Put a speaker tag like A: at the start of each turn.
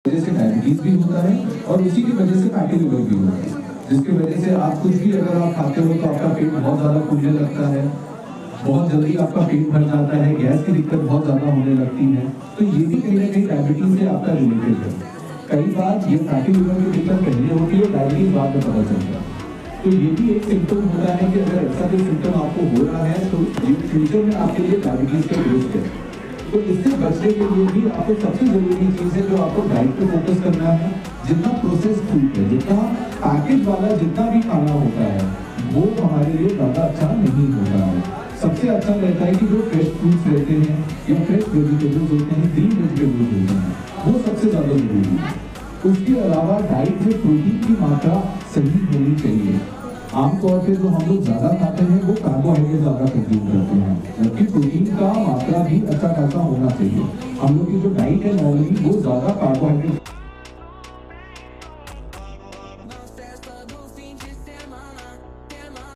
A: वजह से डायबिटीज भी होता है और उसी की वजह से फैटी लिवर भी होता है, जिसकी वजह से आप कुछ भी अगर आप खाते हो तो आपका पेट बहुत ज़्यादा फूलने लगता है, बहुत जल्दी आपका पेट भर जाता है, गैस की दिक्कत बहुत ज़्यादा होने लगती है। तो ये भी कहीं ना कहीं डायबिटीज से आपका रिलेटेड है। कई बार ये फैटी लिवर की दिक्कत पहले होती है, डायबिटीज बाद में पता चलता है। तो ये भी एक सिम्टम होता है कि अगर ऐसा कोई सिम्टम आपको हो रहा है तो फ्यूचर में आपके लिए डायबिटीज का रिस्क है। तो इससे बचने के लिए भी आपको सबसे जरूरी चीज़ है जो आपको डाइट पे फोकस करना है। जितना प्रोसेस फूड है, जितना पैकेज वाला जितना भी खाना होता है वो हमारे लिए ज़्यादा अच्छा नहीं होता है। सबसे अच्छा रहता है कि जो फ्रेश फ्रूट्स रहते हैं या फ्रेश वेजिटेबल्स होते हैं, ग्रीन वेजिटेबल्स होते हैं, वो सबसे ज़्यादा जरूरी है। उसके अलावा डाइट में प्रोटीन की मात्रा सही होनी चाहिए। आमतौर पे जो हम लोग ज़्यादा खाते हैं वो कार्बोहाइड्रेट ज़्यादा कंज्यूम करते हैं, जबकि प्रोटीन का मात्रा भी अच्छा खासा होना चाहिए। हम लोग की जो डाइट है नॉर्मली वो ज़्यादा कार्बोहाइड्रेट